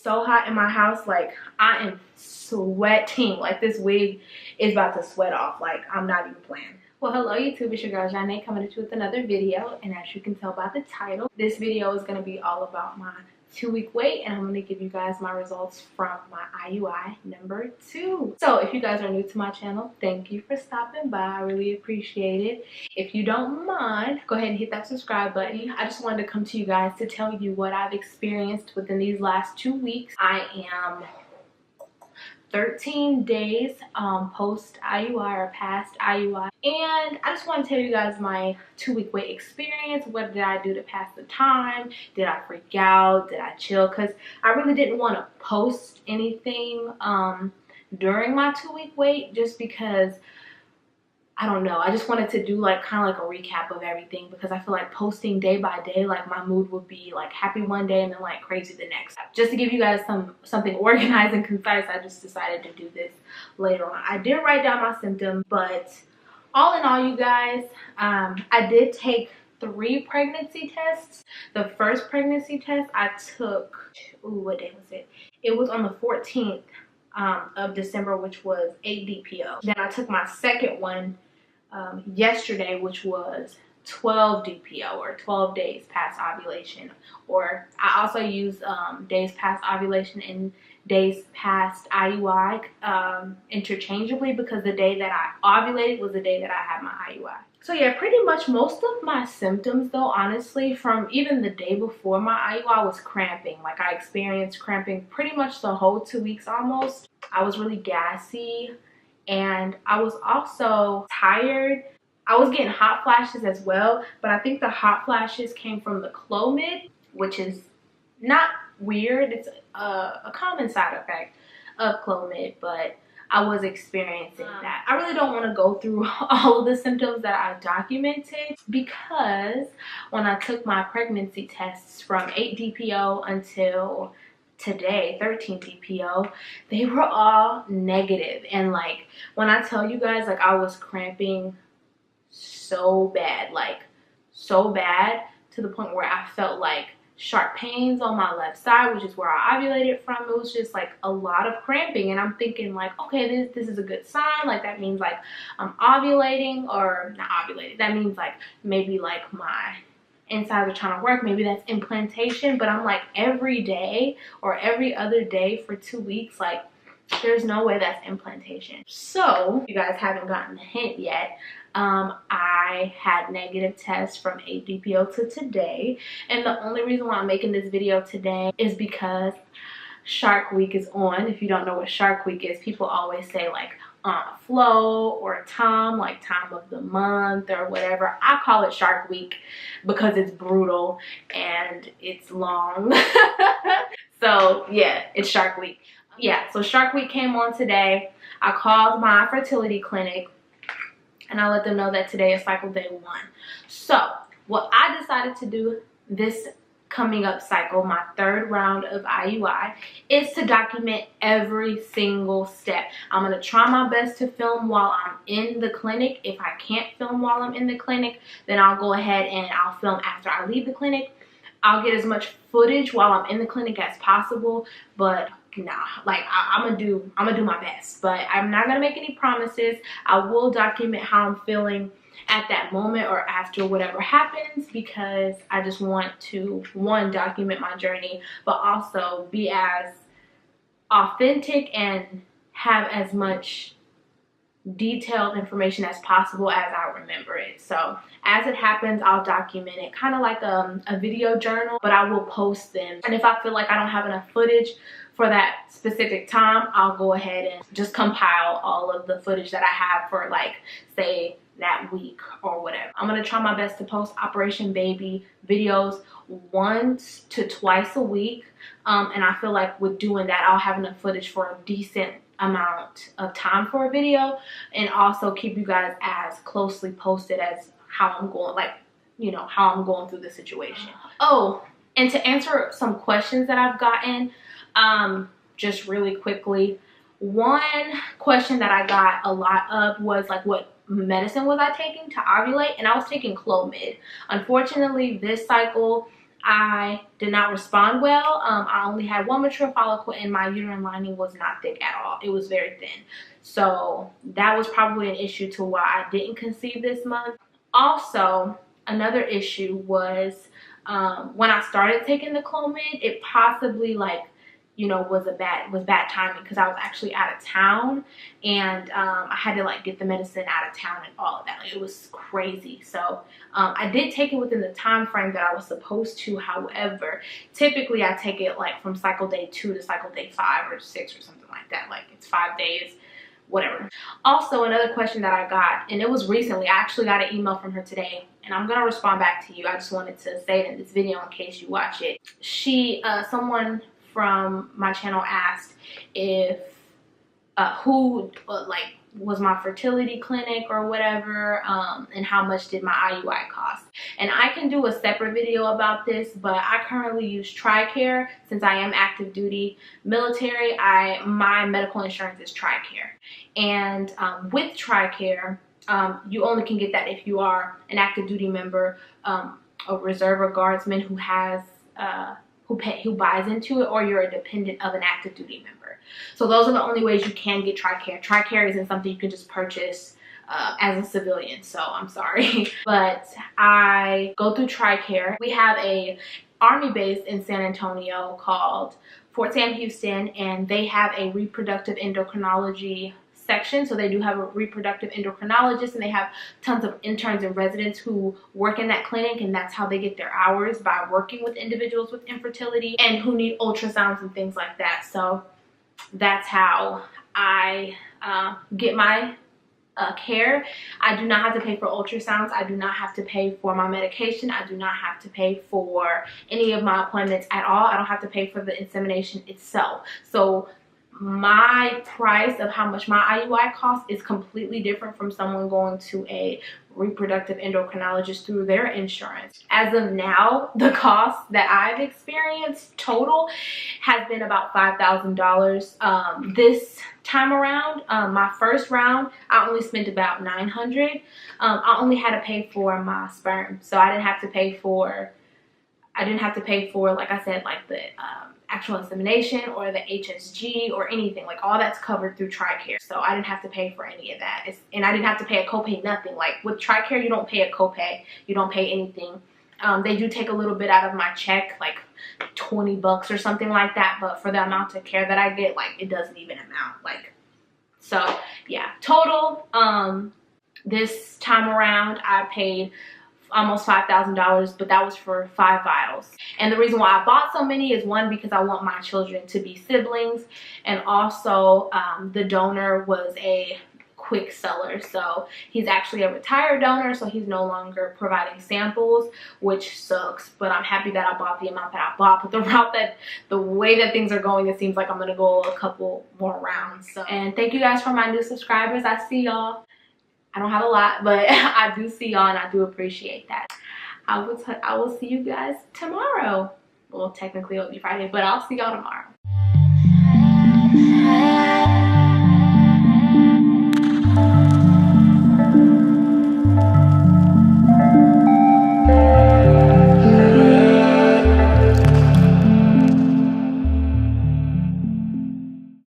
so hot in my house. Like, I am sweating. Like, this wig is about to sweat off. Like, I'm not even playing. Well, hello YouTube, it's your girl Zhane coming at you with another video, and as you can tell by the title, this video is going to be all about my 2-week wait, and I'm going to give you guys my results from my IUI number 2. So if you guys are new to my channel, thank you for stopping by. I really appreciate it. If you don't mind, go ahead and hit that subscribe button. I just wanted to come to you guys to tell you what I've experienced within these last 2 weeks. I am 13 days post IUI or past IUI, and I just want to tell you guys my 2-week wait experience. What did I do to pass the time? Did I freak out? Did I chill? Because I really didn't want to post anything during my 2-week wait, just because I don't know, I just wanted to do like kind of like a recap of everything, because I feel like posting day by day, like my mood would be like happy one day and then like crazy the next. Just to give you guys something organized and concise, I just decided to do this later on. I did write down my symptoms, but all in all, you guys, I did take 3 pregnancy tests. The first pregnancy test I took, what day was it? It was on the 14th of December, which was 8 DPO. Then I took my second one yesterday, which was 12 DPO, or 12 days past ovulation, or I also use days past ovulation and days past IUI interchangeably, because the day that I ovulated was the day that I had my IUI. So yeah, pretty much most of my symptoms though, honestly, from even the day before my IUI was cramping. Like, I experienced cramping pretty much the whole 2 weeks almost. I was really gassy, and I was also tired. I was getting hot flashes as well, but I think the hot flashes came from the Clomid, which is not weird. It's a common side effect of Clomid, but I was experiencing that. I really don't want to go through all of the symptoms that I documented, because when I took my pregnancy tests from 8 DPO until today, 13 DPO, they were all negative. And like, when I tell you guys, like, I was cramping so bad, like so bad, to the point where I felt like sharp pains on my left side, which is where I ovulated from. It was just like a lot of cramping, and I'm thinking like, okay, this is a good sign. Like, that means like I'm ovulating, or not ovulating. That means like maybe like my insides are trying to work. Maybe that's implantation. But I'm like, every day or every other day for 2 weeks, like, there's no way that's implantation. So if you guys haven't gotten the hint yet, I had negative tests from 8 DPO to today, and the only reason why I'm making this video today is because Shark Week is on. If you don't know what Shark Week is, people always say like Flo or Tom, like time of the month or whatever. I call it Shark Week because it's brutal and it's long. So yeah, it's Shark Week. Yeah, so Shark Week came on today. I called my fertility clinic and I let them know that today is cycle day 1. So what I decided to do this coming up cycle, my 3rd round of IUI, is to document every single step. I'm going to try my best to film while I'm in the clinic. If I can't film while I'm in the clinic, then I'll go ahead and I'll film after I leave the clinic. I'll get as much footage while I'm in the clinic as possible, but nah, like I'm gonna do my best, but I'm not gonna make any promises. I will document how I'm feeling at that moment or after whatever happens, because I just want to, 1, document my journey, but also be as authentic and have as much detailed information as possible as I remember it. So as it happens, I'll document it, kind of like a video journal, but I will post them. And if I feel like I don't have enough footage for that specific time, I'll go ahead and just compile all of the footage that I have for, like, say that week or whatever. I'm gonna try my best to post Operation Baby videos 1 to 2 a week, and I feel like with doing that, I'll have enough footage for a decent amount of time for a video, and also keep you guys as closely posted as how I'm going, like, you know, how I'm going through the situation. Oh, and to answer some questions that I've gotten, just really quickly, one question that I got a lot of was like, what medicine was I taking to ovulate? And I was taking Clomid. Unfortunately, this cycle I did not respond well. I only had one mature follicle and my uterine lining was not thick at all. It was very thin. So that was probably an issue to why I didn't conceive this month. Also, another issue was when I started taking the Clomid, it possibly was bad timing because I was actually out of town, and I had to get the medicine out of town and all of that. It was crazy. So I did take it within the time frame that I was supposed to. However, typically I take it from cycle day 2 to cycle day 5 or 6 or something like that. It's 5 days, whatever. Also, another question that I got, and it was recently, I actually got an email from her today, and I'm gonna respond back to you. I just wanted to say it in this video in case you watch it. Someone from my channel asked if who was my fertility clinic or whatever, and how much did my IUI cost. And I can do a separate video about this, but I currently use TRICARE. Since I am active duty military, my medical insurance is TRICARE. And with TRICARE, you only can get that if you are an active duty member, a reserve or guardsman who has who buys into it, or you're a dependent of an active duty member. So those are the only ways you can get TRICARE. TRICARE isn't something you can just purchase as a civilian, so I'm sorry. But I go through TRICARE. We have a Army base in San Antonio called Fort Sam Houston, and they have a reproductive endocrinology section. So they do have a reproductive endocrinologist, and they have tons of interns and residents who work in that clinic, and that's how they get their hours, by working with individuals with infertility and who need ultrasounds and things like that. So that's how I get my care. I do not have to pay for ultrasounds. I do not have to pay for my medication. I do not have to pay for any of my appointments at all. I don't have to pay for the insemination itself. So my price of how much my IUI costs is completely different from someone going to a reproductive endocrinologist through their insurance. As of now, the cost that I've experienced total has been about $5,000. This time around, my first round, I only spent about $900. I only had to pay for my sperm, so I didn't have to pay for like I said, the actual insemination or the HSG or anything. All that's covered through TRICARE, so I didn't have to pay for any of that. And I didn't have to pay a copay, nothing. With TRICARE, you don't pay a copay, you don't pay anything. They do take a little bit out of my check, 20 bucks or something like that, but for the amount of care that I get, it doesn't even amount. So yeah, total this time around I paid almost $5,000, but that was for 5 vials. And the reason why I bought so many is, one, because I want my children to be siblings, and also the donor was a quick seller, so he's actually a retired donor, so he's no longer providing samples, which sucks. But I'm happy that I bought the amount that I bought. But the way that things are going, it seems like I'm gonna go a couple more rounds. So, and thank you guys for my new subscribers. I see y'all. I don't have a lot, but I do see y'all, and I do appreciate that. I will see you guys tomorrow. Well, technically it'll be Friday, but I'll see y'all tomorrow.